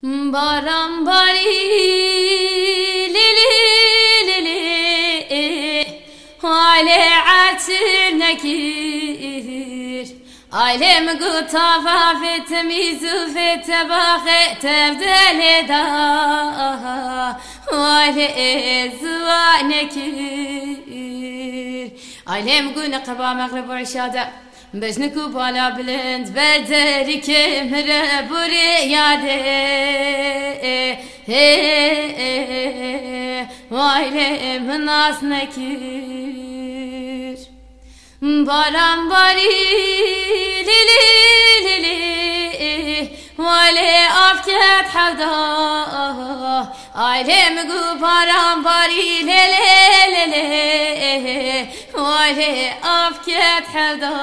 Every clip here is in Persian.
باران باری لیلی لیلی حال عطر نکیر عالم قطافة في تميز وفي تباخ تبدل دا وعلي زوا نكير عالم قول نقبا مغرب وعشادة بجنكو بالا بلند بردري كمر بوري يادي وعلي مناس نكير باران باری لیلی لیلی ولی افکت حدا عالم گو باران باری لیلی لیلی ولی افکت حدا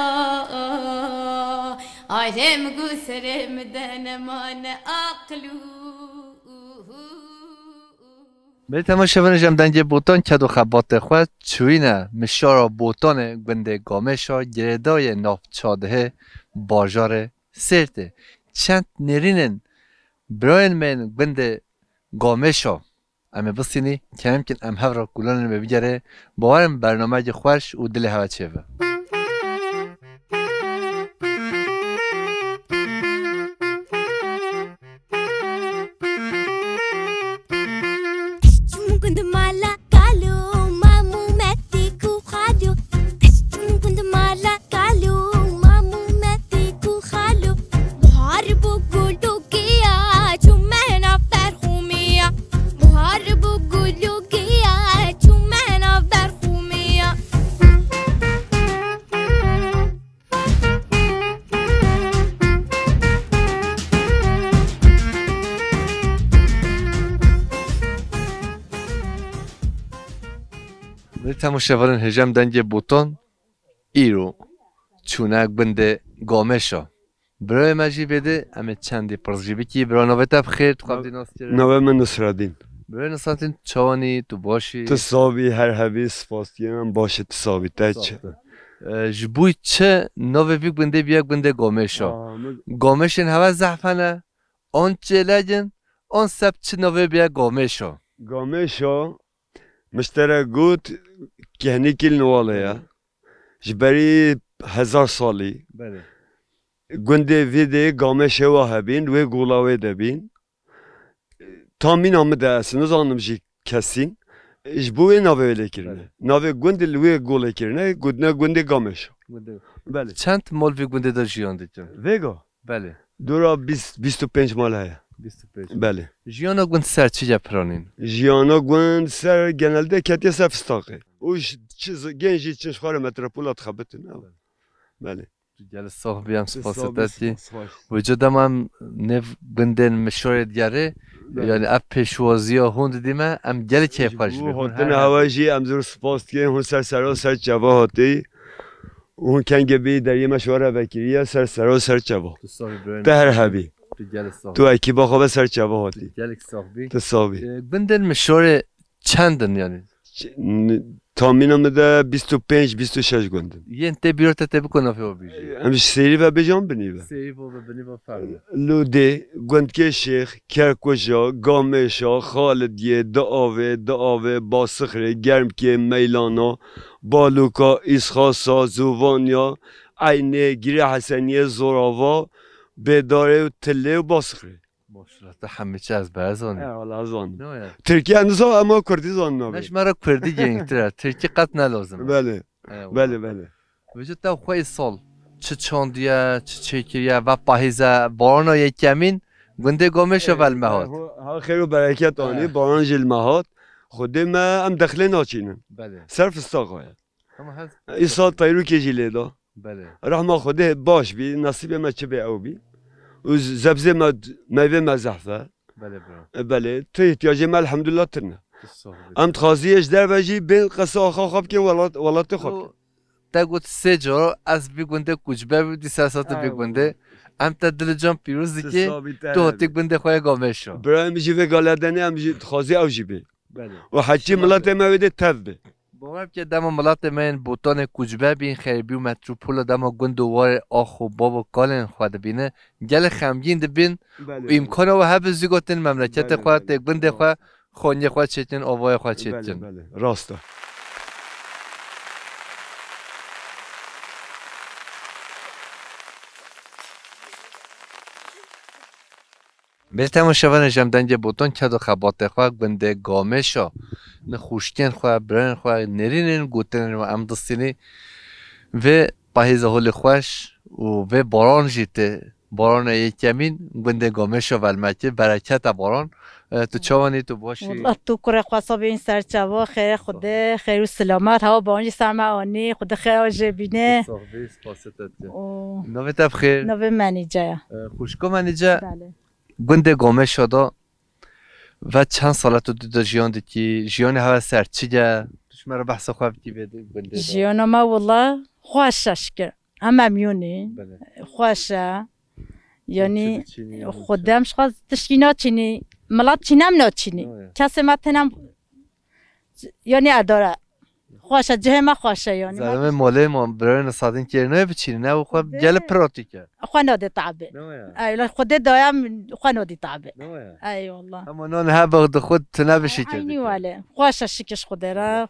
عالم گو سرم دنمان اقلو به تماشاگران جمدنج بوتان کد و خبات خود چوینه مشارا بوتان گنده گامشا گردای نافچاده بازار سرته چند نرینن براین من گنده گامشا اما بسینی که ممکن ام هفرا کلانن ببیگره باورم برنامه خوش و دل هوا چه و تماشاگران هجم دنج بوتان ایرو چونک بنده گامشا برای مجی بده اما چندی پرزجیبی کی برای نوبت بخیر تو قبل ناستیره نوبت من نصرالدین برای نصرالدین چوانی تو باشی تصاوی هر حبی سپاسگزارم باشه تصاوی تچ جبوی چه نوبت بیک بنده بیک بنده گامشا گامشین هوا زحفنه آن چه لجن آن سب چه نوبت بیک گامشا مشترک گوت کهنی کل نواله یا جبری 1000 سالی گنده ویده گامش و هبین و گولاوه دبین تامین آمده است نزانم جی کسین جبوی نوه لکرنه نوه گنده لوی گوله کرنه گنده گامش بله چند مال وی گنده در جیان دیدن ویگا بله دورا 25 مال هست 25 بله جیانا گوند سر چی جپرانین جیانا گوند سر genelde کتی سر فستاقه اوش چیز گنجی چنش خاره متروپولات خبته نه بله گل صاحبی هم سپاسدتی وجودم هم نف گندن مشور دیاره یعنی اپ پیشوازی ها هوند دیمه ام گل کیف خوش بی هوندن هواجی ام زور سپاس که هون سر جوا هاتی اون کنگه بی در یه مشوره وکیریه سر جوا در حبی تو اکی با خواه سر چوا هاتی تصاوی بندن مشور چندن یعنی تامین آمده 25-26 گندن یه انته بیرات تبی کنه فیو بیجی همش سری و بجام بنیبه سری و بنیبه فرده لوده گندکه شیخ کرکوشا گامشا خالدیه دعاوه باسخره گرم که میلانا بالوکا اسخاسا زوانیا عینه گیره حسنیه زوراوا بداره و تله و باسخره ماشاءالله تا همه چی از برزانی از آن ترکیه هنوزا اما کردی زان نبود نش مرا کردی جنگتره ترکیه قط نلازم بله وجود تا خوی سال چه چاندیه چه چکریه و پاهیزه بارانا یکمین گنده گامش و المهات ها خیر و برکت آنی باران جلمهات خود ما هم دخله ناچینن صرف استاقه این سال تایرو که جیله دا رحمه خوده باش بی نصیب ما چه به او بی و زبزه میوه مزحفه بله تو احتیاجه ما الحمدلله ترنه ام تخازیش در بجی بین قصه آخا خواب که ولات خواب تا گوت سه جا از بیگونده کجبه بودی سرسات بیگونده ام تا دل جان پیروزی که تو هاتی گونده خواه گامش شو برای میجی و گالدنی ام تخازی او جیبه و حجی ملت مویده تف به باور که دم ملات من بوتان کوچبه بین خیلی و متروپول دم گند وار آخ و باب و کالن خود بینه گل خمگین دبین امکان و هب زیگوتن مملکت خود گند خود خونی خود چتن آوای خود چتن راسته به تماشاگر جمدنج بوتان که دو خبات خواه گنده گامشا نخوشتن خواه برن خواه نرینن گوتن و امدستینی و پاهیز هول خوش و باران جیته باران یکمین گنده گامشا و المکه برکت باران تو چوانی تو باشی والله تو کره خواسته به این سرچوا خیر خدا خیر و سلامت هوا بانجی سرمعانی خدا خیر آجه بینه صحبی سپاستت نوه تب خیر نوه منیجه خوشکو منیجه بله گنده گامه شده و چند ساله تو دو جیان دی که جیان هوا سرچی گه توش مرا بحث خواه بکی بده گنده جیان ما والله خوشه شکر هم میونی خوشه یعنی خودم شخص تشکی ناچینی ملات چینم ناچینی کسی متنم یعنی اداره خوشه جه ما خوشه یعنی زلمه ماله ما برای نصادین که نه بچینی نه خواه گل پراتیکه خواه نادی تعبه ایلا خود دایم خواه نادی تعبه ای والله اما نان ها بغد خود تو نبشی کرده اینی واله خوشه شکش خوده را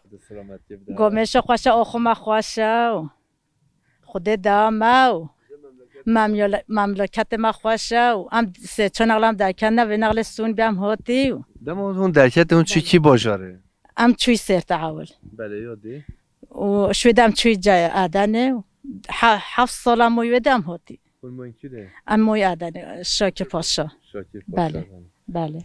گمشه خوشه آخو ما خوشه خود دایم او مملکت ما خوشه و هم سه چون نقلم درکنه و نقل سون بیم هاتی دم اون درکت اون چی کی باجاره ام چوی سر تعاول بله یادی و شویدم چوی جای آدنه 7 سال مویدم هاتی اون موین کیه ام موی آدنه شاکر پاشا بله بله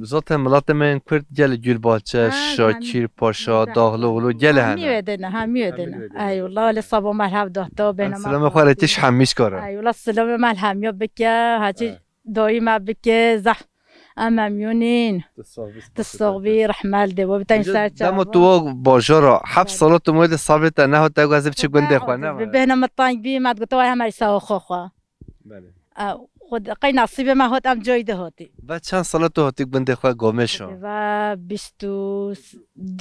ذات ملت من کرد گل گل باچه شاکر پاشا داغلو گل هم میودنه ای والله ولی صبا مرحب دهتا بینم سلام خالتیش همیش کاره ای والله سلام مرحب یا بکه هاچی دایم بکه زح میونین تصاوی رحمل ده و بتاین سرچه دم تو باجارا 7 سال تو مورد ثابت نه هات گازب چه گنده خو نه بهنا مطاین بی ما گفتوا هم ایسا خو بله خود قی نصیب ما هات ام جای ده هاتی و چند سال تو هاتی گنده خو گامشو و 22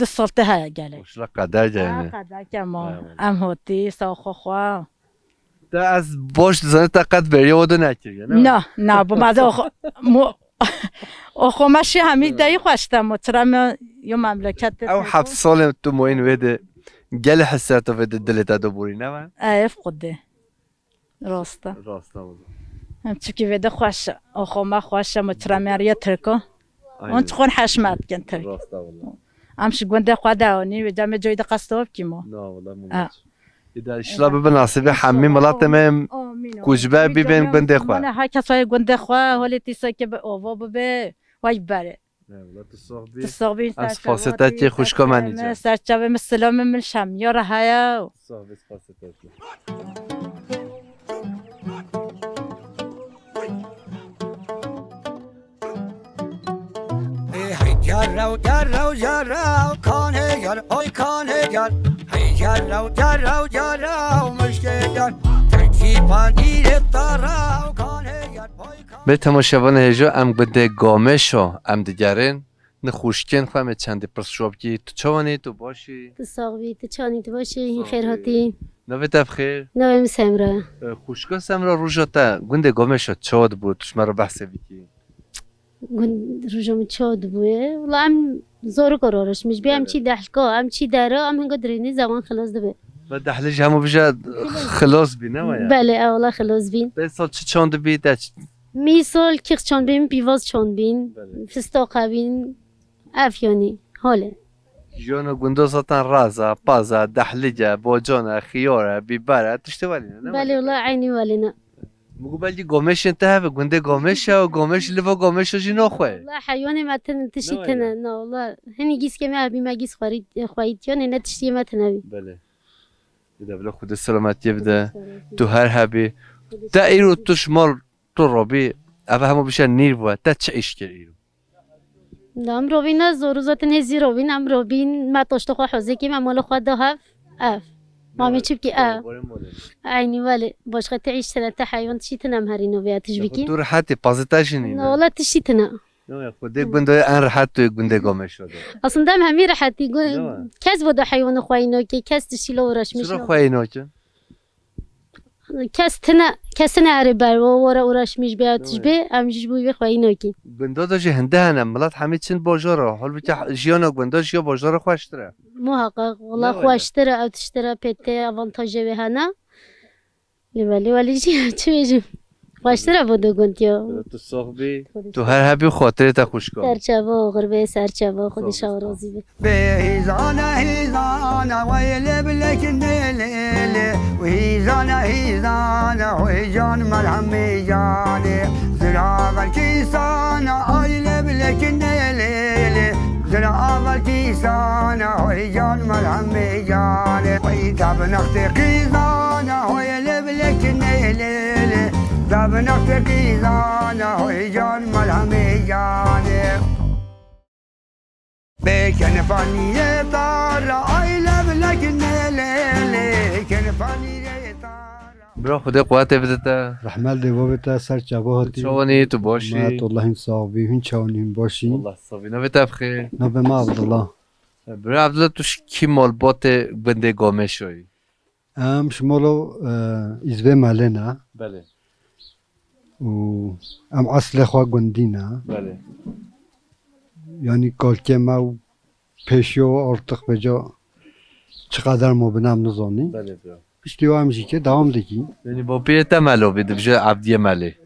سال ته های گله ماشاءالله قدر جاینه قدر که ما ام هاتی سا خو ده از باش زنه طاقت بری ودو نکردی نه با مزه آخو ماشی همیشه دایی خوشتم مطرم یا مملکت او 7 سال تو موین وده گل حسرت وده دلت دو بوری نه من ایف خده راسته بود هم چکی وده خوشه آخو ما خوشه مطرم ریا ترکو اون چخون حشمت کن ترک راسته والله همش گنده خواده آنی و جمع جای ده قصد کیمو نه والله ممنون إذا إشلا بناسب حمي ملات من كوجبة بين گنده خوا أنا هاي كسوي گنده خوا هولي تيسك بأوفا ببه واي بره تصاغبي از فاستت که خوشکا منیجا سرچاوه مسلام من شمیار هایا صاحب فاستت جرو جرو جرو کانه گر اوی کانه گر هی جرو جرو جرو مشکل گر ترکی پاندیر تارو کانه گر به تماشاوان هجا ام گنده گامشو ام دیگرین نخوشکن خواهم چند پرسشواب کی تو چوانی تو باشی تو ساقوی تو چانی تو باشی این خیر هاتی نوی تب خیر نوی سمرا خوشکا سمرا روژا تا گنده گامشو چاد بود توش مرا بحثه بیکی روزم چاد بوده ولی ام زور قرارش مش بیم چی دهلکا ام چی داره ام هنگا درینی زمان خلاص دبه و دهلش همو بجا خلاص بی نه بله اولا خلاص بین به سال چه چاند بی می سال کیخ چاند بین پیواز چاند بین فستاقه بین افیانی حاله جانا گنده زاتن رازا پازا دهلجه باجانا خیاره بیبره تشته ولی نه بله والله عینی ولی نه مگو بلدی گامش انتهى گنده گامشه و گامش لیوا گامش جی نخواه والله حیوان متن تشی تنه نه والله هنی گیس که می ما گیس خواهید یا نه تشتی متنوی بله ایده بلا خود سلامتی بده تو هر هبی تا ایرو توش مال تو رابی اوه همو بشه نیر بود تا چه ایش کر ایرو نام روبین از زوروزاتن هزی روبین ام روبین ما تشت خو حوزه کی مال خود ده هف اف ما می چیب کی اف عینی ولی باش خد تعيش سنه حیوان تشی تنم هرینو بیاتش بکی تو راحتی پازتاش نی نه والله تشی تنه نه خودت گنده ان راحت تو گنده گامه شده اصلا دم همین راحتی کس بود حیوان خواینا که کس تشیله ورش میشه چرا خواینا که کس نه اره بر و ورش میش بیاتش به امجیش بوی خواینا که گنده داشته هنده هنم ملت همه چین باجاره حال بچه جیانا گنده یا باجاره خوشتره محقق والله خوشتره اوتشتره پته اوانتاژه به هنه ولی چی بجم خوشتره بوده گنتیا تو صاحبی تو هر حبی خاطره تا خوش کن سرچوا غربه سرچوا خودش آرازی به بهیزانه هیزانه ویل بلک نیلی وهیزانه هیزانه وی جان مرهم جانه زراور کیسانه آیل بلک نیلی زراور کیسانه وی جان مرهم جانه وی تب نخت قیزانه ویل بلک نیلی تب نخت قیزانه وی جان مرهم جانه بکن فانیه دار آیله بلک نیلی کن فانیه دار برا خدا قوت بده تا رحمت دیو بده سر چاباتی چوانی تو باشی مات الله این صاحبی هن چوانی باشی الله صاحبی نبته بخیر نبه ما عبدالله برا عبدالله توش کی مالبات بنده گامه شوی شمالو ازوه ماله نه بله و ام اصل خواه گندی نه بله یعنی کالکه ما پیشو ارتق بجا چقدر ما بنام نزانی بله برا پشتیو همشی که دوام دکی یعنی با پیرتا ملو بده بجا عبدیه مله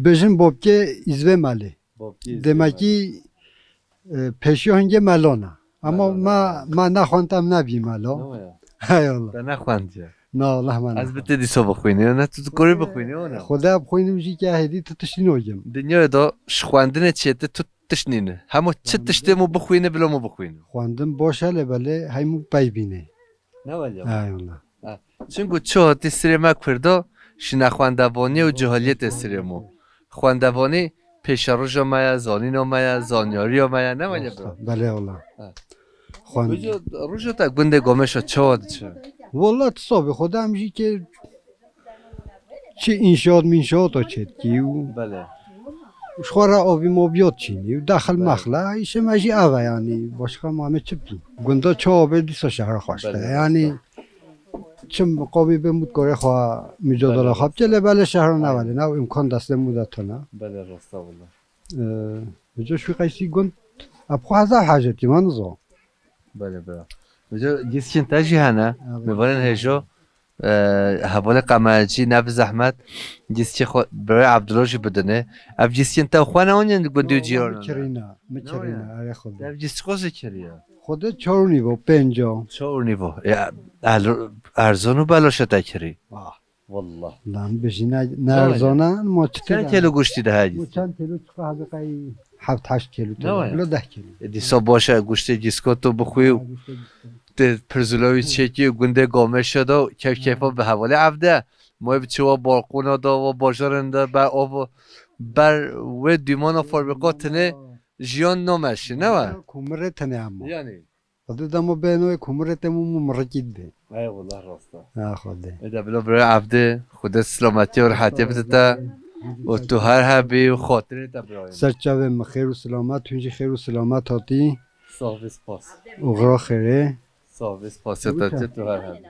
بجن باب که ازوه ماله دمکی پیشو هنگه ملانه اما ما نخوانتم نبی ملا های الله تا نخواند نه الله من از بته دیسا بخوینی نه تو کاری بخوینی نه خدا بخوینم جی که هدی تو تشنویم دنیا دا شخواندن چیته تو تشنینه همو چه تشته مو بخوینه بلا مو بخوینه خواندم باشه لبله هیمو پی بینه نه ولی های الله چون چه هاتی سری ما کرده شنا خواندوانی و جهالیت سری مو خواندوانی پیش روزا مایا زانینا مایا زانیاری مایا نه ولی بله الله خواند روزا تا گنده گامش چه والله تصابه خدا همجی که چه اینشاد مینشاد ها چید کیو بله شخوره آبی موبیاد چینی و داخل مخله ایشه مجی اوه یعنی باشقه ما همه چه بیم گنده چه آبه دیسا شهر خوشته یعنی چه مقابی بمود کاره خواه میجادالا خواب چه بله شهر نواله نه امکان دسته مودتا نه بله راستا والله بجا شوی قیسی گند ابخواه هزار حاجتی من نزا بله بله بجا گیسچین تاجی هنه میبارن هجا حوال قمرجی نب زحمت گیسچی خود برای عبدالله بدنه اب گیسچین تا خوانه اونین گندیو جیرانه مکرینه اره خود اب گیسچی خوزه کریه خود 4 نیو 5 4 نیو ارزانو بلاشه تا کری والله لام بشی نه ارزانه ما چند کیلو گوشتی ده هجی چند کیلو چقدر حقیقی 7-8 کیلو بلا 10 کیلو دیسا باشه گوشت گیسکو تو بخوی پرزولوی چکی گنده گامه شده و کیفا به حواله عبده ما بچه و بارقونا دا و باجارنده بر و دیمان و فاربقات نه جیان نامشی نه و؟ کمره تنه اما یعنی خود دمو بینوی کمره تمو مرکید ده ای والله راستا نه خوده ایده بلا برای عبده خود سلامتی و راحتی بزده و تو هر حبی و خاطره تا برایم سرچاوه خیر و سلامت تونجی خیر و سلامت هاتی صاحبیس پاس اغرا خیره صاحبیس پاس تا تو هر حبی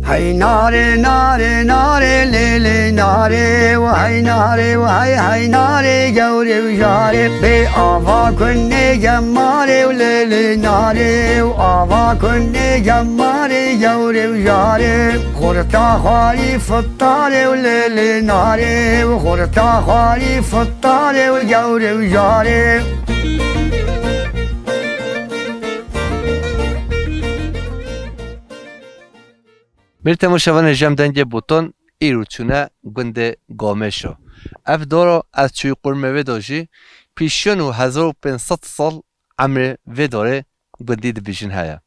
هی ناره ناره ناره لیلی ناره و هی ناره و هی ناره جوری و جاره به آوا کنه جماره و لیلی ناره و آوا کنه جماره جوری و جاره خورتا خواری فطاره و لیلی ناره و خورتا خواری فطاره و جوری و جاره بر تماشاوان جمع دنگ بوتون ایرو چونه گنده گامه شو اف دارا از چوی قرمه و داجی پیشیان و 1500 سال عمر و داره گندی ده بیشن هیا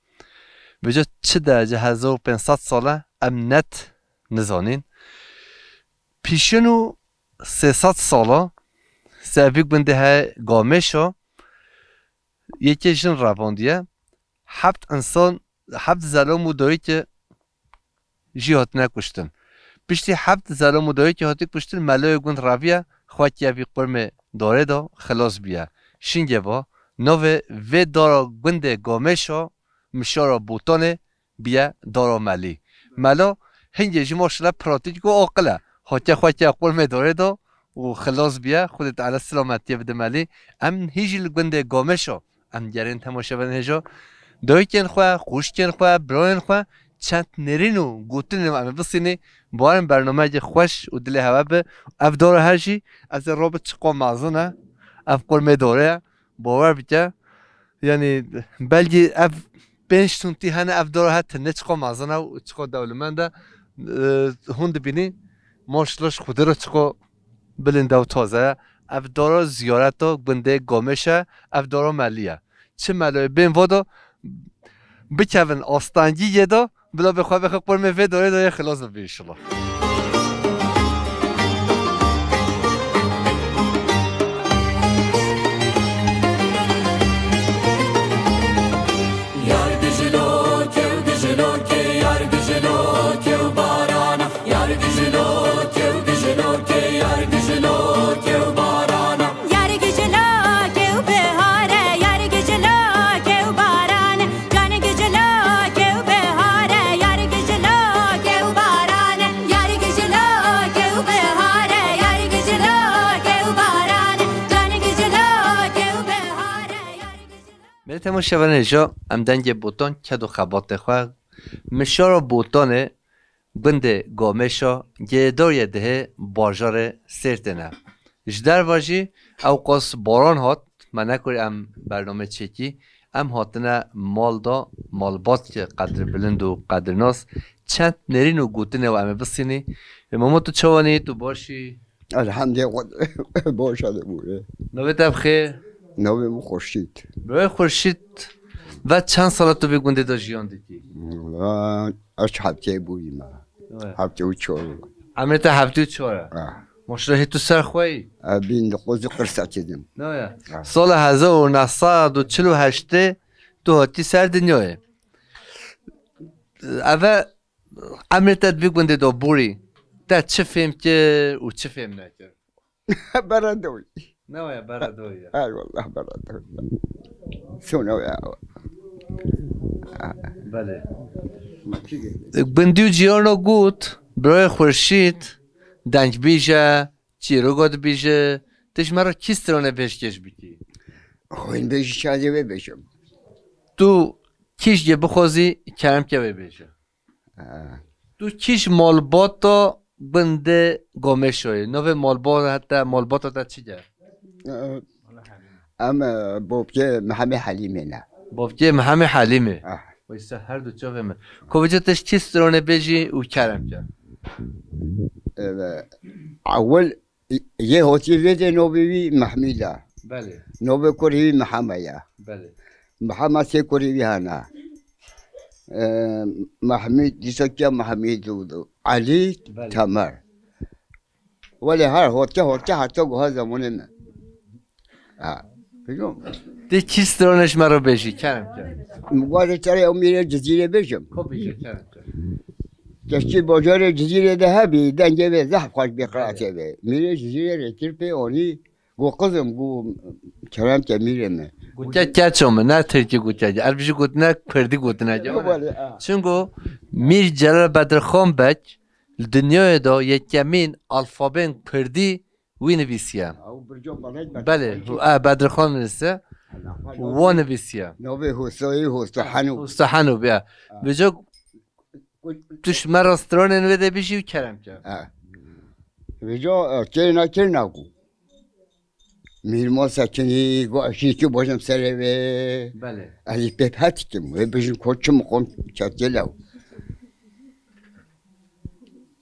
بجا چه درجه 1500 ساله ام نت نزانین پیشیان و 300 ساله سعبی گنده های گامه شو یکی جن رواندیه 7 انسان 7 ظلام و دایی که جی هات نکشتن. پیشتی 7 ظلام و دایی که هاتی کشتن ملای گند راویه خواهی وی قرمه داره دا خلاص بیا شینگه با نوه و دارا گنده گامشا مشارا بوتانه بیا دارا ملی ملا هنگه جی ماشلا پراتیک و آقله حتی خواهی اقبال می داره دا و خلاص بیا خودت علا سلامتی بده ملی ام هیجی گنده گامشا ام گرین تماشا بنهجا دایکن خواه خوشکن خواه براین خواه چند نرینو گوتنیم اما بسینی بارم برنامه خوش و دل هوا به اف داره هرچی از رابط چقا مازونه اف قرمه داره باور بیده یعنی بلکه اف پنج تونتی هنه اف داره هت نه چقا مازونه و چقا دولمنده هند بینی ماشلش خوده رو چقا بلنده و تازه اف داره زیارت و گنده گامشه اف داره ملیه چه ملیه بین وادا بکن آستانگی یه دا بلا بخواه قرمه وی داره خلاص ببین انشالله تماشاگر اینجا ام دنگ بوتان کد و خبات خواه مشارا بوتانه بند گامشا گیدار ده بارجار سرتنه جدر واجی او قاس باران هات من نکوری ام برنامه چکی ام هاتنه مال دا مالبات که قدر بلند و قدر ناس چند نرین و گوتنه و ام بسینی ماما تو چوانی تو باشی الحمدلله باشده بوده نویت بخیر نویم خورشید برای خورشید و چند سالت تو بگونده دا جیان دیدی؟ از هفته بودیم هفته و چهار عمرت هفته و چهاره؟ ماشالله تو سر خواهی؟ بین قوز قرصت دیدم نه سال 1948 تو هاتی سر دنیاه اول عمرتت بگونده دا بوری تا چه فهم که و چه فهم نکرد؟ برندوی نه برادوی ای والله برادوی سونو یا بله بندیو جیانو گوت برای خورشید دنگ بیجه چیرو گاد بیجه تش مرا کیسترانه پیشکش بیتی این بیجه چاده بیجم تو کیش یه بخوازی کرم که بیجه تو کیش مالباتا بنده گامه شوی نوه مالبات حتی مالبات حتی چی گه اما بابجه محمد حلیمه نه بابجه محمد حلیمه ویسته هر دو چه همه که تش کیسترانه بیجی و کرم که اول یه هاتی ویده نوبی محمیده بله نوبی کوری محمده بله محمد سه کوری هانا محمد دیسکیا محمد دو علی تمر ولی هر هاتی حتی گوها زمانه نه بجم دی کیسترانش مرا بیجی کرم که مقاله تره امیره جزیره بجم که بیجی کرم که کشتی بازار جزیره ده هبی دنگه به زحف خواهد بقراته به میره جزیره رکر پی آنی گو قضم گو کرم که میره نه گوته کچومه نه ترکی گوته جا البته گوته نه پردی گوته نه جا چونگو میر جلال بدرخان بک دنیای دا یکمین الفابن پردی وی نویسیه بله بدرخان نویسه و نویسیه نوبه حسایی حسحنو حسحنو بیا بجا توش مراستران نویده بیشی و کرم کرد بجا کرنا گو میرما سکنی گو اشی که باشم سره به بله ازی پپتی کم و بشن کچم قم چطلو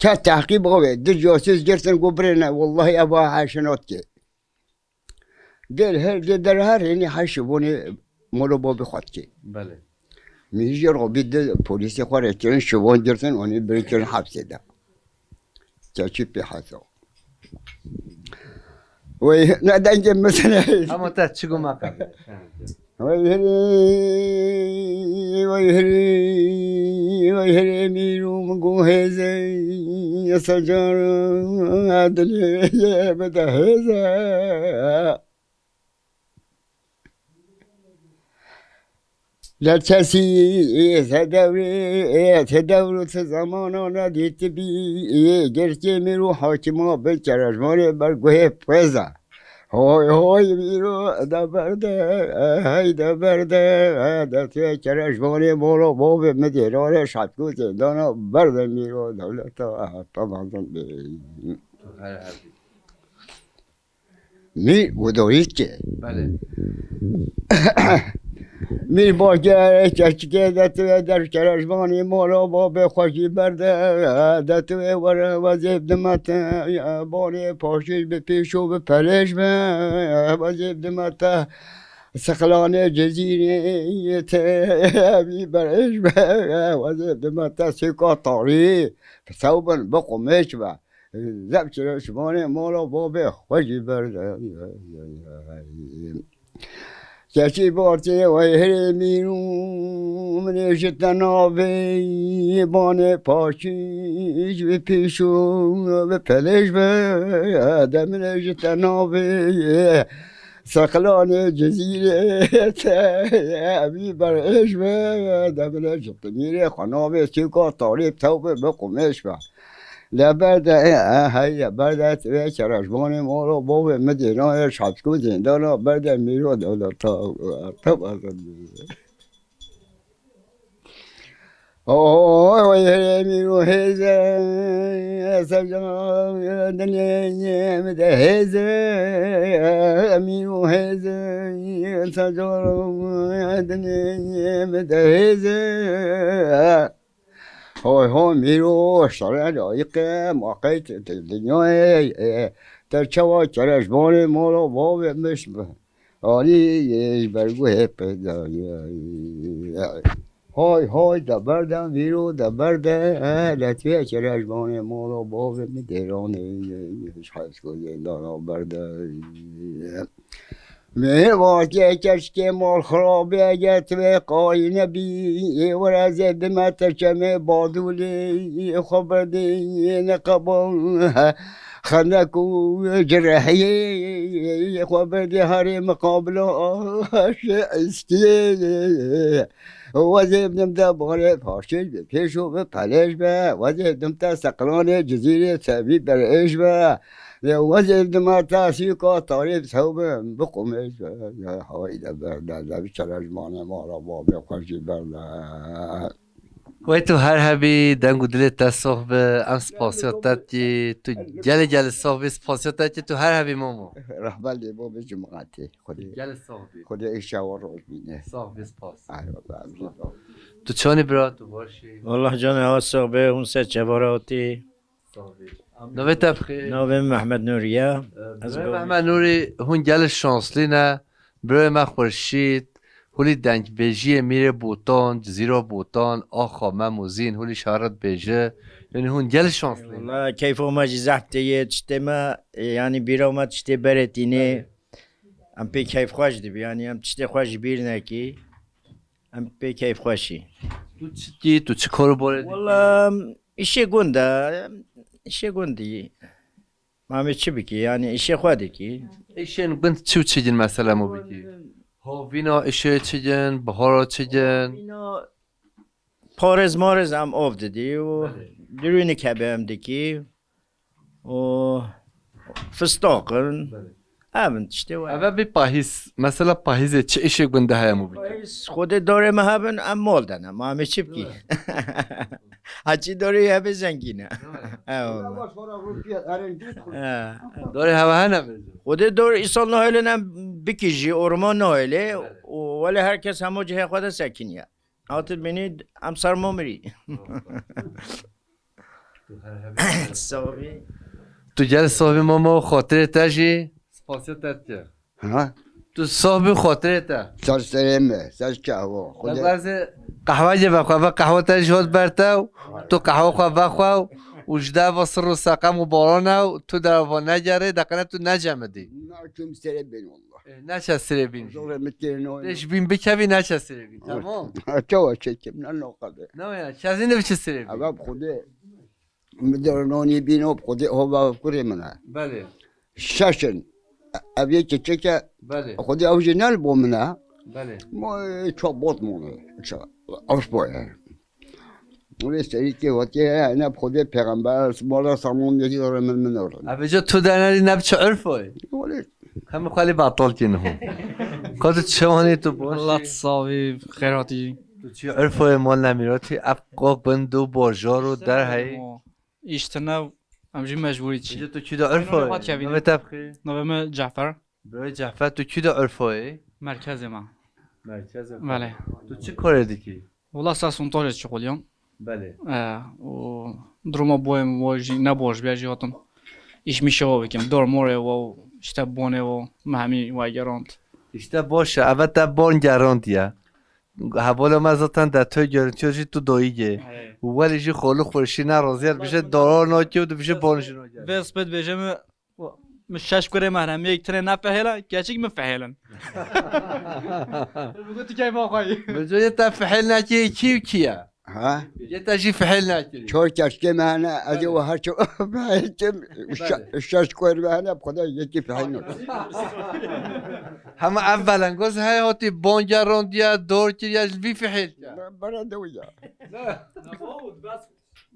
که تحقیب قوی در جاسوس گرسن گو برنه والله ابا حاشنات که در هر اینی حاش بونه مولو بابی خود که بله میشه رو بیده پلیسی خواره کرن شوان گرسن اونی بری کرن حبسه ده چی پی حسا وی ندنگه مثلا اما تا چگو مقام ويهري ميرو مقو هزي سجار عدلي بدا هزا لا تسي تدوري زمانه نديت بي جرتي ميرو حاكمه بالجرج مالي برقوه فزا هوي هوي ميرو دا برده هاي دا برده دا توی چرش بانه مولو باب مدیرانه شبکو زندانه برده ميرو دولتا طبعا میر ودویت که بله میر باشه چشکه دتوی در چرشبانی مولو باب خوشی برده دتوی وره وزیب دمت بانی پاشیش به پیش و به پلش به وزیب دمت سخلان جزیره تبی برش به وزیب دمت سیکا تاری صوبن بقومش به زب چرشبانی مولو باب خوشی برده کسی بارتی و هر میرو منش تنابی بان پاشیش به پیشو به پلش به دمنش تنابی سقلان جزیره تبی برش به دمنش تمیره خنابی سیکا طاریب توبه بقومش به لبرد هی برد توی چرشبان ما رو باب مدینه شبکو زندان برد میرو دولتا طبعا اوه میرو هزه سجان دنیا مده هزه میرو هزه سجان دنیا مده هزه هوی هوی میرو شرع لایق موقعیت دنیای در چوا چرشبان مولو باب مشبه آلی برگوه پیدایی هوی هوی دبردم میرو دبرده لطفی چرشبان مولو باب مدیرانه شخص دانا برده میوه کشکی مال خرابی اگر توی قاین بی ورز دمت چمه بادولی خبردی نقبان خنکو جرحی خبردی هر مقابل اسکی وزیب نمده باره پاشش به پیشو به پلش به وزیب نمده سقلان جزیره سبی برش به وزير دمار تاسيقا طريق ثوبه بقومش هواي ده بيشرج معنا مارا بابا خوشي برده ويتو هر هبي دنگو دلت تصوف ام سپاسياتي تو جل صوف سپاسياتي تو هر هبي مومو رهبل دي بابا جماعتي خدي جل صوفي خدي ايشاور روز بينه صوف سپاس ايوه تو چوني برا تو باشي والله جان ها صوبه اون سه چباراتي نوی تبخیر نوی محمد نوریه محمد نوری هون گل شانسلینه برای مخورشید هولی دنگ بیجی میره بوتان جزیره بوتان آخا مموزین هولی شهرت بیجه یعنی هون گل شانسلینه والله کیف اومد زحته چتما یعنی بیرا اومد چته برتینه ام پی کیف خوش دی یعنی ام چته خوش بیر نکی ام پی کیف خوشی تو چی کارو بارد والله ایشه گنده ایشه گندی مامی چی بکی یعنی ایشه خودی کی ایشه گند چی جن مثلا مو بگی ها وینا ایشه چی جن بهارا چی جن وینا پارز مارز هم آف دادی و دروینی کبه هم دکی و فستاقن همین چطه و اول بی پاهیز مثلا پاهیز چه ایشه گنده های مو بگی خود داره مهبن ام مال دنه مامی چی بکی هچی داره یه به زنگینه داره هوا نمیده خود داره ایسال نهایله نم بکیجی ارمان نهایله ولی هر کس همه جه خود سکنیه آتت بینید هم سرما میری تو جل صاحب ماما خاطر تجی سپاسیت تجی تو صاحب خاطر تا سر سرمه سر قهوه خود قهوه جه بخواه قهوه تجی هات برتاو تو قهوه خواه بخواه وجده و سر و سقم و بارانه و تو در و نگره دقیقا تو نجمدی ناكم سربين والله نچه سره بین زور متينو دیش بین بکوی نچه سره بین تمام تو شكم من النقطة نه یا چه از این بچه سره بین أباب خدي مدرنوني بينو بخدي هو كوري منها بله شاشن أبي تشكا بله خدي أوجنال بو منها بله ما تشبط مونه أوسبوع ولسه وقتی أنا بخدي پیغمبر مالا سامون یکی داره من منور ابجا تو دنری نب چه عرفه ولی هم خالی بطال کنه کاد چوانی تو باش والله تصاوي خيراتي تو چی عرفه مال نمیراتی افقاق بندو بارجارو در هی اشتنا امجي مجبوري اینجا تو کی دا عرفه نوی تبخی نوم جعفر برای جعفر تو کی دا عرفه مركز ما مرکز بله تو چی کاره دیکی والله اساس طول شغليهم بله و دروما بويم واجي نبوش بيجي هاتم ايش میشه بگم دور موره و اشتبونه و مهمی و گراند işte باشه اول تا بان گراندیه حوالا مزاتن در توی گرانتیاجی تو داییگه ولی جی خالو خورشی نرازیت بشه دارار ناکی و بشه بانش ناکی بس بد بيجي مش شاش كوري مهرم یک تنه نفهلا گچک مفهلن بگو تو کی ما خواهی بجای تا فحل نکی کی و کیه ها یه تا جی فحل نکی چهار کشکی مهنه از او هر چو شش کویر مهنه بخدا یکی فهمی همه اولا گوز های هاتی بان گراندیه دار کریه وی فحل برنده ویا نفاود بس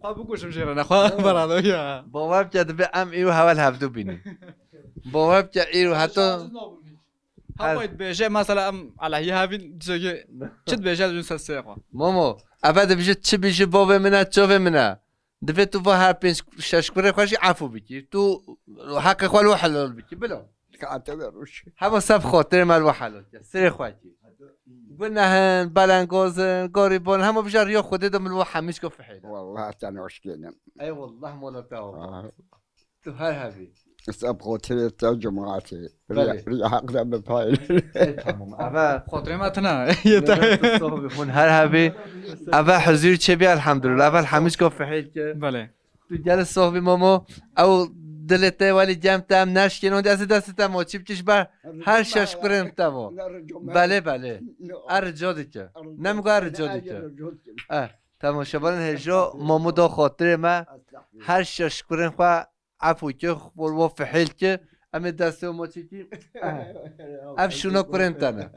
خواه بگوشم شیره نخواه برنده ویا باور کرده به ام ایرو حول هفته بینی باور کرده ایرو حتی باید بیشه مثلا علیه هفین دیگه چت بیشه از اون سسته خواه ماما اول بیشه چه بیشه بابه منه چاوه منه دفعه تو با هر پنج شش کوره خوشی عفو بکی تو حق خوال و حلال بکی بلا همه سب خاطر مل و حلال سر خواهی گناهن بلنگازن گاریبان همه بیشه ریا خوده دمل و حمیش که فحیل والله تنوش کنم ای والله مولا تاو تو هر هبی سب خاطر تا جماعتی ریا حق دم بپایل تمام اول خاطر متنه بخون هر هبی اول حضور چه بی الحمدلله اول حمیش که فحیل که بله تو جل صاحبی ماما او دلته ولی جمع تام نشکنون دست تام چیپ کش بر هر شش کرم تام بله بله ارجادی که نمیگه ارجادی که تماشاگران هجا مامو دا خاطر ما هر شش کرم خوا عفو که و فحیل که امی دسته ما چی کی اف شونا کرم تنه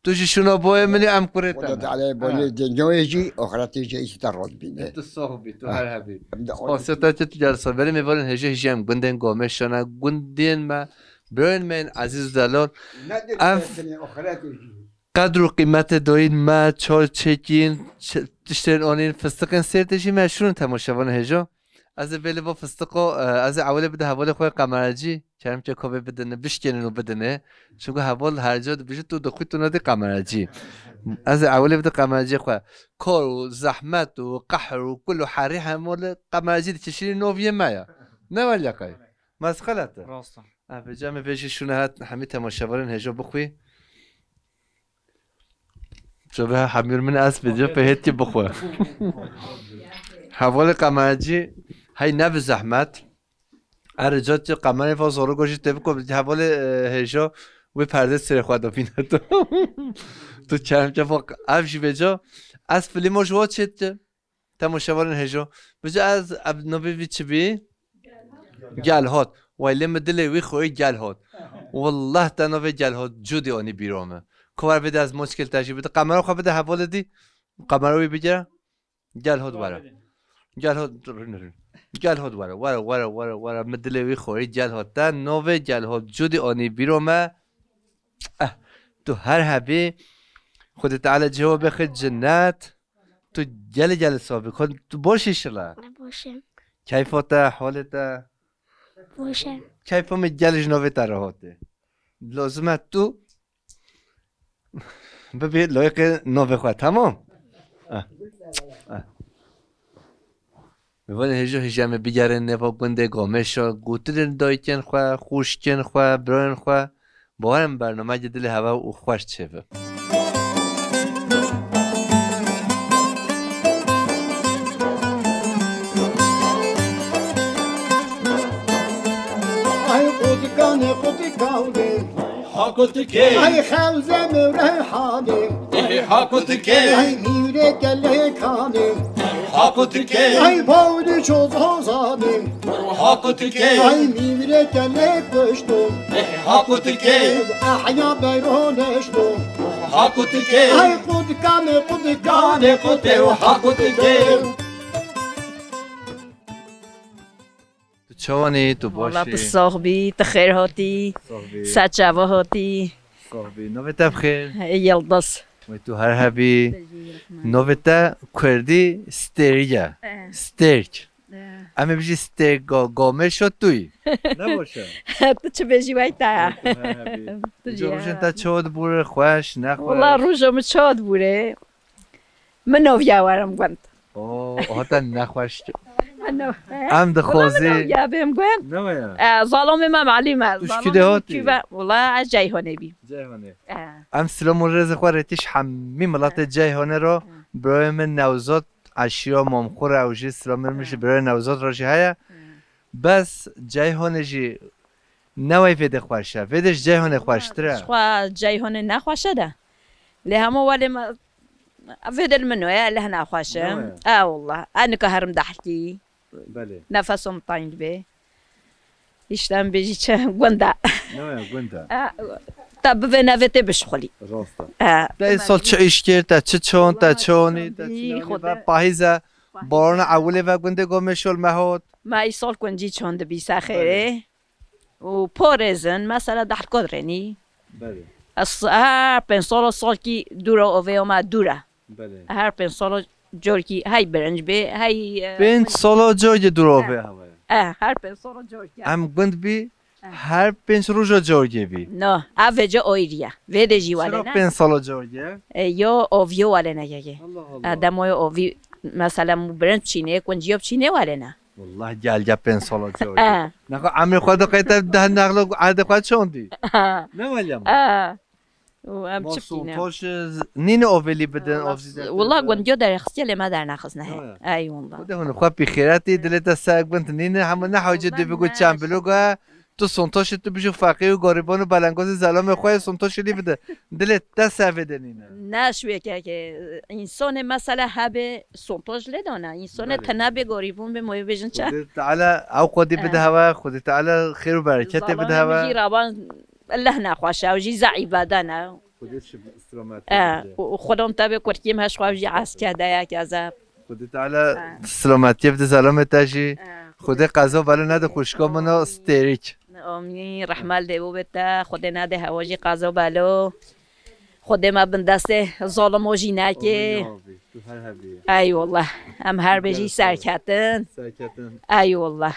توجي شنو بوي مني ام كوريتا ودت علي بولي دنيويجي اخرتي جي استرد بينه تو صاحبي تو هر حبيب خاصتا تجلسه ولی میوالن هجه هجم گندن گامشانا گندین ما برن من عزیز دلال اف قدر و قیمت داین ما چال چکین تشترین آنین فستقین سرتشی مشهورن تماشاوان هجا از ولی با فستقو از اوله بده حواله خواه قمرجی کرم که کابه بدنه بشکنن و بدنه چون که حوال هر جا بشه تو دخوی تو نادی قمرجی از اوله بده قمرجی خواه کار و زحمت و قحر و کل و حری همول قمرجی دی چشیری نویه مایا نه ولی قای مسخلته راستا به جمع پیشی شونه هات همه تماشاورن هجا بخوی شبه حمیر من اسب جا فهیتی بخواه حوال قمرجی هی نو زحمت ارجات قمر فازارو گوشی تبی که حوال هجا و پرده سر خود بینه تو چرم که فاق افشی بجا از فیلم و جواد شد تماشاورن هجا بجا از نوی وی چی بی گل هات ولی مدل وی خوی گل هات والله تا نوی گل هات جودی آنی بیرامه کار بده از مشکل تشی بده قمر خواه بده حوال دی قمر رو بگیره گل هات وره گل هات گل هات وره مدل وی خوی گل هات تا نوی گل هات جودی آنی بیرامه تو هر حبی خودت على جواب بخد جنات تو جل صابي كنت تو باشي شلا باشم كيفاته حالته باشم كيف متجل جنوبي تراهاته لازم تو ببي لايق نوبه خو تمام می‌وان هجو هجم بیگره نوا گنده گامشا گوترن دایکن خو خوشکن خو برن خو باورم برنامه دل هوا و خوش چه ای قدگان قدگانه حاکت کی ای خوزه مرحانه حاکت کی ای میره گله کانه حاکت کی ای باوری چوز آزانه حاکت کی ای میره گله پشتو حاکت کی احیا بیرونشتو حاکت کی ای قدگان قدگانه حاکت کی چوانی تو والله باشی بالصاحبي تخير هاتي ساتشافا هاتي صاحبی نویتا بخیر يلدس و تو هر هبی نویتا کردی ستریجا سترک اما بیشی سترک گامه شد توی نباشه تو چه بيجي ويتا جوروشن تا چود بوره خوش نخوش والله روجم تشاد بوره منو فياورم قنت اوه هاتا نخوش منو ام دخوزی يا بهم قنت نویا ظالم ما معلمه توش كده هاتي والله جاي هون بي جایهانه ام سلام رز خوارتیش همی ملات جایهانه رو برای من نوزاد عشیرا مامخور اوجی سلام میشه برای نوزاد راجی هیا بس جایهانه جی نوی ویده خوشه ویدش جایهانه خوشتره خوا جاي هون نخوشه ده لهم ولا ما فيدل منو يا لهنا خوشه والله انا كهرم دحتي بله نفسهم طاين به يشتم بيجي قندا نویا گونده طب بنا فيتي بشخلي راسته تا این سال چه ایش کرد تا چه چون تا چونی تا چنانی و پاهیزه باران اوله و گونده گمه شل مهود ما يصال كونجي چوند بيسا خيره و بورزن مثلا دحت قدرني بله هر پنسال سال کی دورا اوه ما دورا بله هر پنسال جور کی های برنج به های بین سالا جای دروبه هر پنسال جور کی ام گوند بی هر پنج روزا جای بی نه اوجا اویریا ویده جی چرا ولی پنج سالا جای یا اویو ولی نه یه آدمای اوی مثلا برنج چینه کنجیاب چینه ولی نه والله جال جا پنج سالا جای نکو امر خدا قیت ده نقل عاد خود چوندی نه ولیم و ام چپینه توش نین اولی بدن افزیده والله گوندیو در اختیال ما در نخص نه ای والله ده هون خواب بخیراتی دلت سگ بنت نین همه نه حاجت دو بگو چند بلوگا تو سنتوش تو بجو فقیر و گریبان و بلنگاز زلام خواه سنتوش لی بده دلت دست بده نینه نه شویه که انسان مثلا هبه سنتوش لدانه انسان تنبه گریبون به موی بجن چه خودت تعالی او خودی بده هوا خودت تعالی خیر و برکت بده هوا جی رابان الله نخواشه و جی زعی بدنه خودت سلامت و خودم تبه کرکیم هش خواه جی عسکه ده یک از خودت تعالی سلامتی بده سلامت تشی خود قضا ولی نده خوشگاه منا استریک آمین رحمل دیو بته خود نده هواجی قضا بلو خود ما بندسته ظالم و جینه که ای والله هم هر بجی سرکتن ای والله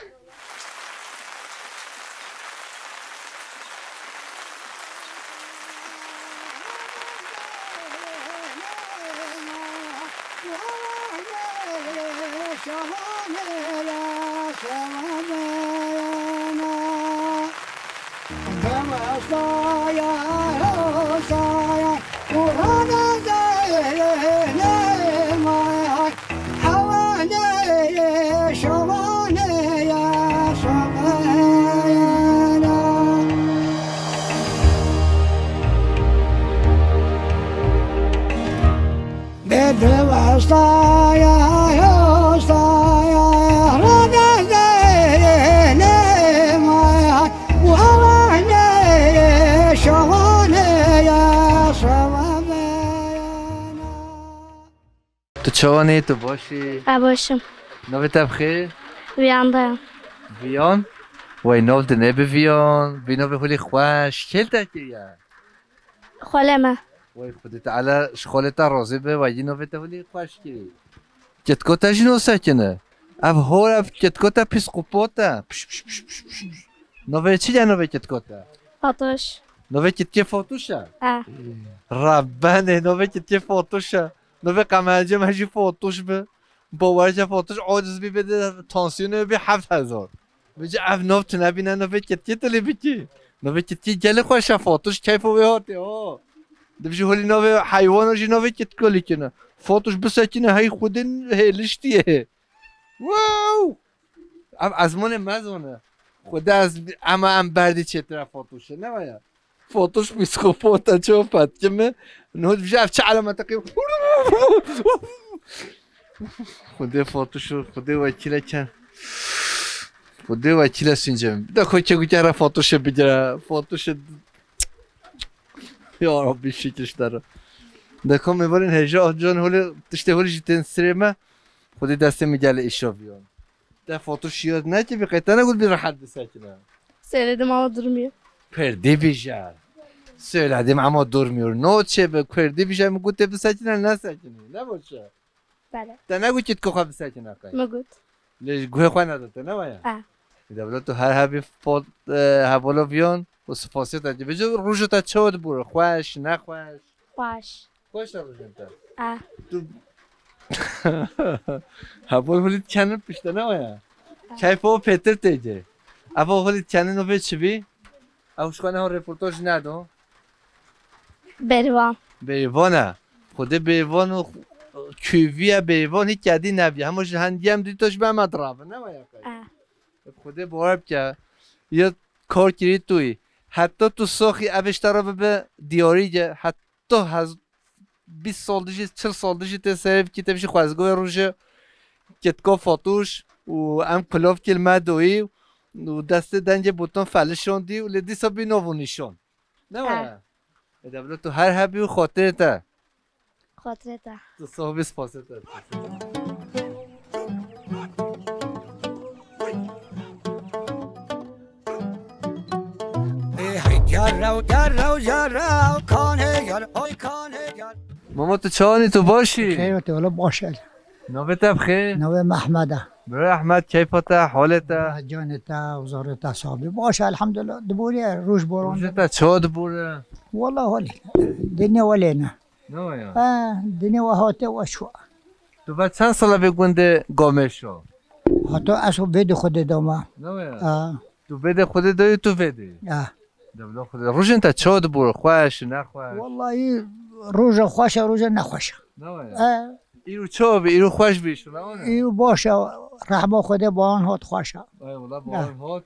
تو چوانی تو باشی؟ باشم نویت بخیر؟ ویان ویان؟ وی نو دنه به ویان وی نو به خولی خوش کل تکیه خاله ما وی خودت علا شخالتا رازی به وی نو به خولی خوش کی کتکوتا جنو سکنه اف هور اف کتکوتا پیسکوپوتا نو چی جا نو کتکوتا؟ آتش نو کتکی فوتوشا؟ ربانه نو کتکی فوتوشا نو قمرجه مجی فوتوش به باورجه فوتوش عاجز بی بده تانسیون بی 7000 بجی اف نو تنبینه نو کتکی تلی بکی نو کتکی گل خوش فوتوش کیف و بیهاتی ها دبجی هولی نو حیوان جی نو کتکلی کنه فوتوش بسکنه هی خودین هیلشتیه واو اف ازمان مزونه خدا از اما هم بردی چه طرف فاتوشه نمایا فاتوش بیسکوپوتا چوفت کمه نهود بجاف چه علامت قیم خدا فاتوشو خدا وکیله کن خدا وکیله سینجم دا کوچه کوچه را فاتوشه بگیره فاتوشه یا ربی شکرش داره دکم میبرین هجا جان هولی تشته هولی جتن سریمه خودی دسته میگله ایشا بیان ده فاتوش یاد نه که بقیتا نگود بی راحت بسکنه söyledim ama durmuyor. پرده بیجار söyledim ama durmuyor نه چه به پرده بیجار میگود te بسکنه نسکنه نباشه بله. ده نگود که تکو خواه بسکنه مگود. لیش گوه خواه نداده نه باید دبلا تو هر هبی فوت هوالا بیان و سپاسی دادی بجو روشو تا چود بور خوش نخوش خوش. خوش روشن تا تو هوا هولید کنن پیشته نمایا کیف او پتر تیجه اما هولید کنن و به چی بی؟ اوشخانه ها رپورتاج ندو؟ بریوان. بریوانه خوده بریوان و کیویه بریوان هیچ کدی نبیه هموش هندی هم دیتاش به همه درابه نمایا خوده بارب که یه کار کردی توی حتی تو ساخی اوشترا به دیاری جه حتی 20 سال دیجی 40 سال دیجی تسریب کی تبیش خوازگاه روشه کتکا فاتوش و ام کلاف کلمه دوی و دست دنج بوتون فلشون دی و لدی سبی نوونیشون نه دبلا تو هر هبی و خاطرته خاطرته تو صاحب سپاسته ماما تو چانی تو باشی؟ خیرته ولی باشه نوبت بخیر؟ نوبت محمده برای احمد کیفته حالته؟ جانته وزارته صابی باشه الحمدلله دبوری روش برون روشته چه دبوره؟ والله ولی دنیا ولی نه نه دنیا و هاته و شو تو بعد چند ساله بگونده گامه شو؟ حتی اصلا بده خود دامه نه تو بده خود دایی تو بده؟ دبلا خود روشن تا چه دبوره خوش نخوش؟ والله روز خوش روز نخوش نه ایرو چه بی ایرو خوش بیشون ایرو باشه رحمه خود با آن هات خوشه والله با آن هات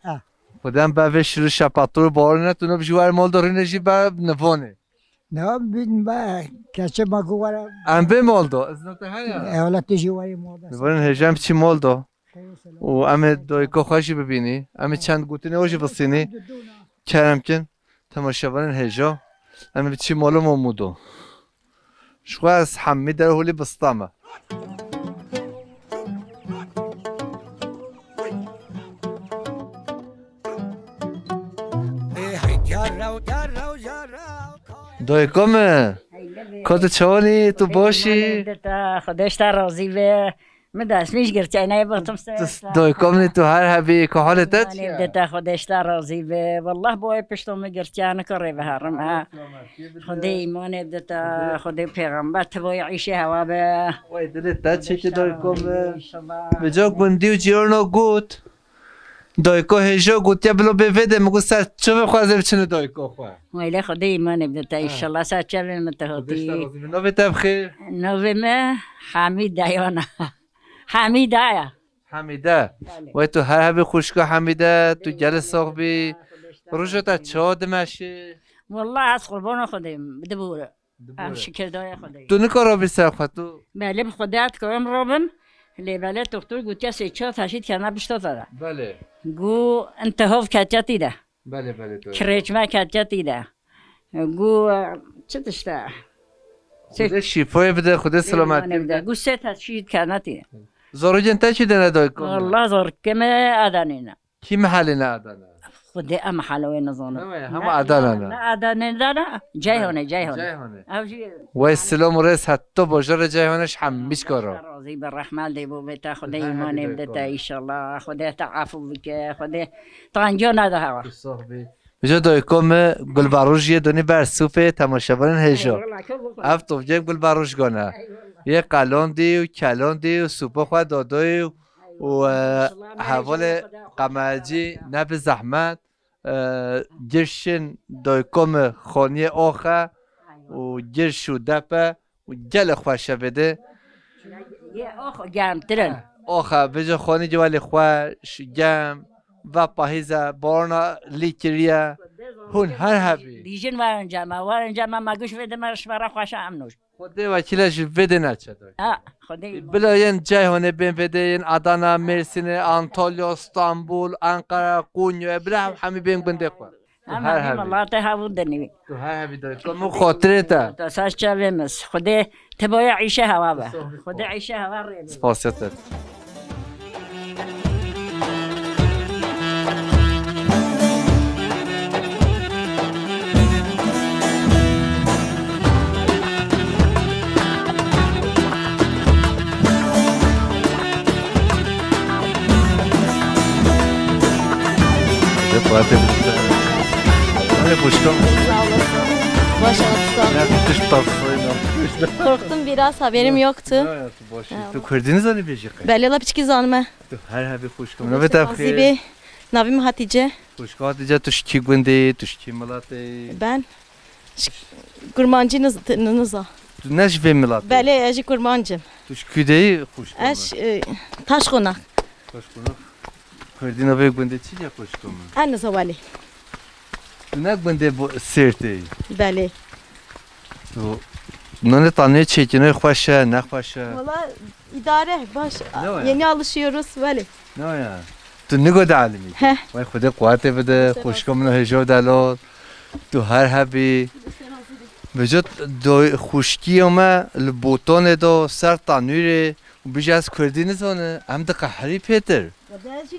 خودم بعدش رو شپاتور بار نتونه بجوار مال داری نجی بر نوانه نه بین با کچه مگو وارم ام به مال دو از نت هیا اولت جواری مال دست ببین هجم چی مال دو و ام دوی کو خوشی ببینی ام چند گوتنه وجه بسینی کرم کن تماشاورن هجا ام چی مالو ممودو شو از حمید در هولی بستامه دای کمه کات چانی تو باشی خودش تا راضی به مدرس میش گرچه نه باتم دای کمه تو هر هبی که حالت چیه تا خودش تا راضی به والله بای پشتم گرچه نکره به هرم خدای ایمان دتا خدای پیغمبر تبای عیشه هوا به وای دلت چه که دای کمه به جا گندی و جیرنو گوت دایکو هجا گوتیا بلو بفده مگو سر چه بخوازه بچنه دایکو خواه ویله خدای ایمان بدتا ایشالله سر چه متهاتی نوه تبخیر نوه ما حمید دیانا حمیده حمیده وای تو هر هبی خوشگاه حمیده تو گل ساق بی روشو تا چاد مشه والله از قربان خودم دبوره شکر دای خدای تو نکارا بی سر خود تو بله بخودت کارم رابم لیبله دکتر گوتیا سه چهار تشید کنه بیشتر داره بله گو انتهاف کجاتی ده بله بله تو کرچمه کجاتی ده گو چه دشته خدا شفای بده خدا سلامتی بده گو سه تشید کنه تی زارو جنتا چی دنه دای کن والله زار کمه آدانینا کی محل نه آدانه خدا ام حلوه نزانه هم آدانه نه آدانه نه جایهونه و سلام رئیس حتی باجر جایهونش همیش کارا راضی بالرحمن دیبو بتا خدا ایمان بدتا ایشالله خدا تعفو بک خدا تانجو نده هوا بجا دای کم گل باروش یه دونی بر سوپ تماشاورن هجا افتوف جیم گل باروش گانه یه قلان دی و کلان دی و سوپا خواه دادای و حوال قمرجی نب زحمت گرشن دای کم خانی آخه و گرش و دپه و گل خوشه بده یه آخه گرم ترن آخه بجا خانی جوالی خوش گم و پاهیزه بارنا لیکریه هون هر هبی دیجن وارن جمع مگوش ویده مرش برا خوش امنوش خوده وکیلش ویده نچه خودی بلا ین جای هونه بین ویده ین آدانا مرسینه انطالیا استانبول انقره قونیو بلا همی بین بنده خود هر هبی الله تهاون دنیوی تو هر هبی داری تو مو خاطره تا تو ساش چاویمس خودی تبای عیشه هوا به خودی عیشه هوا ریدی سپاسیتت Ne kuştum? Sağ olasın. Başa Korktum biraz haberim yoktu. Tu Kurdiniz onu bilecek. Belli piçki zanma. Tu her habi kuşkum. Ne betafki? Zibi. Navim Hatice. Kuşka Hatice tu şki gündi, tu şki milati. Ben kurmancınız nınıza. Tu ne şvi milati? Belli eji kurmancım. Tu şküdeyi kuşkum. Eş taş konak. Taş konak. Kurdina ve gündi çiğ kuşkum. Anne zavali. Tu ne gündi bu serti? Belli. Tu ne tanıyor çekine hoşa ne hoşa? Valla idare baş yeni alışıyoruz böyle. Ne ya? Tu ne kadar alimi? Vay Xuda kuvveti bide خوشکم هجو دلال تو هر هبی بجد دو خوشکی ما لبوتان دو سر تانوره و بیش از کردی نزانه هم ده قهری پیتر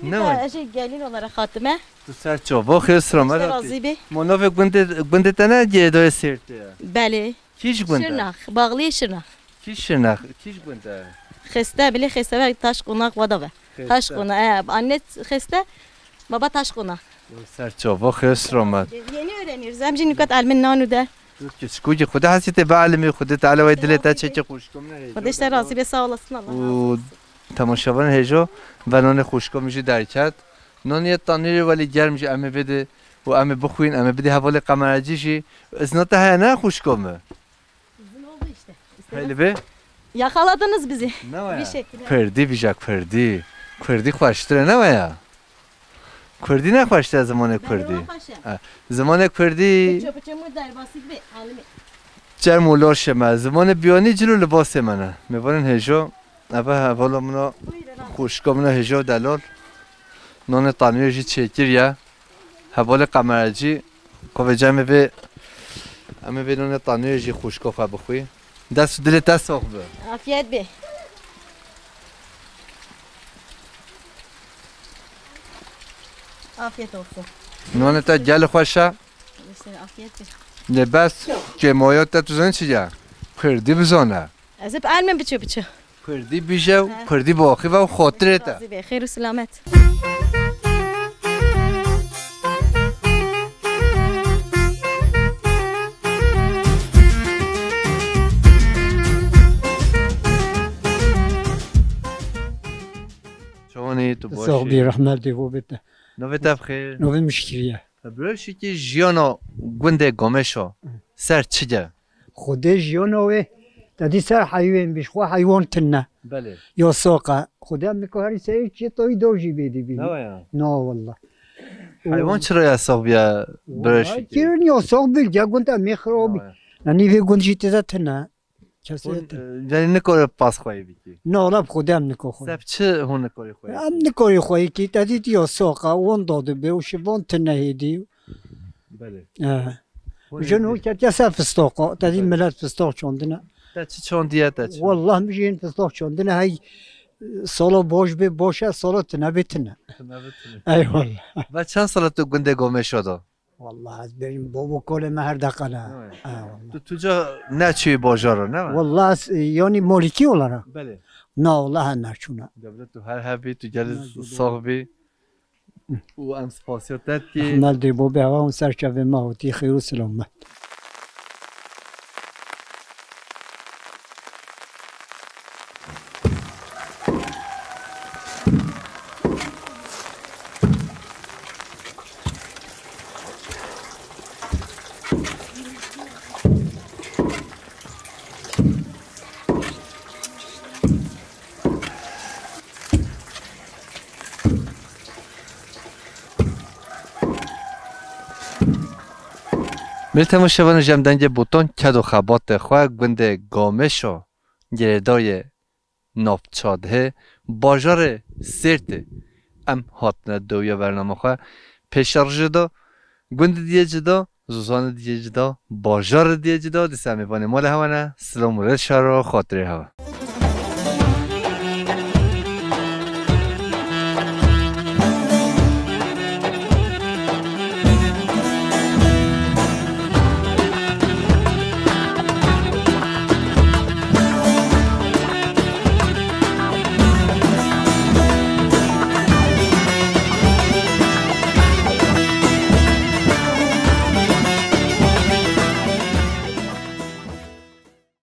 نه اجی gelin olarak hatime. تو سر چوبا خیلی سلامت مناف گنده تنه گردای سرته بله کیش گنده؟ شرناخ باغلی شرناخ کیش شرناخ کیش گنده؟ خسته بله خسته و taş konak vada ve taş konak anne خسته baba taş konak سر چوبا خیلی سلامت yeni öğreniyoruz hem nükat almin nanu der Küçük Xuda hasiyete bağlımı Xuda Teala ve dilete çeçe خوشکم نه Xuda işte razı be sağ olasın Allah و تماشاوان هجو و نان خوشکم میشه درکت نان یه تانیری ولی گرم میشه امه بده و امه بخوین امه بده حوال قمرجیشی ازنات ها نه خوشکمه خیلی به yakaladınız bizi bir şekilde perdi bijak perdi Kurdi خوشتره نه یا کردی نخواسته زمان کردی زمان کردی چر مولار شما زمان بیانی جلو لباس منه میبارن هجو اوه حوالا منا خوشکامنا هجو دلال نان تانویجی چکیر یا حوال قمرجی قوه جمعه به همه به نان تانویجی خوشکافه بخوی دست و دل دست آخ به afiyet be afiyet olsun نان تا گل خوشه afiyet be لباس که مایات تا توزن چیه کردی بزانه از hep almem biço biço کردی بیشه و کردی باقی و خاطره تا razı be خیر و selamet شونی تو باشی صاحبی رحمت دیو بده نوی تبخیر نوی مشکلیه بروشی که جیانا گنده گامشا سر چیه خودش جیانوه دادی سر حیوان بیش خو حیوان تنه بله یا ساقه خودم میکاری سر چی توی دوجی بیدی بی نه والله حیوان چرا یا ساق بیا بروشی چرا یا ساق بیل گنده میخرابی ننیوی گندشی تزه تنه یعنی نکاره پاس خواهی بیتی نه لا خودم نکو خواهی سب چه هون نکاری خواهی هم نکاری خواهی که دادی یا ساقه وان داده به و شبان تنه هیدی بله جنو که سر فستاقه دادی ملت فستاق چاندنه تا چی چاندیه تا چی والله میشه فستاق چاندنه هی سالا باش به باشه سالا تنه بتنه ای والله و چند سال تو گنده گامه شده والله از بریم بابا کل مهر دقنه تو جا نه چی بازار نه والله یعنی مالکی olarak بله نه والله نه چونه تو هر هبی تو گل صاحبی و ام سپاسیت کی احمد دی بابا اون سرچوه ماهوتی خیر و سلامت بله تماشاوان جمدنگ بوتان کد و خبات خواه گنده گامشا گردای نافچاده باجار سرت ام هاتنه دویا برنامه خواه پیشار جدا گنده دیگه جدا زوزان دیگه جدا باجار دیگه جدا دیسه امیبانه مال هوانه سلام ورد شهر و خاطره هوا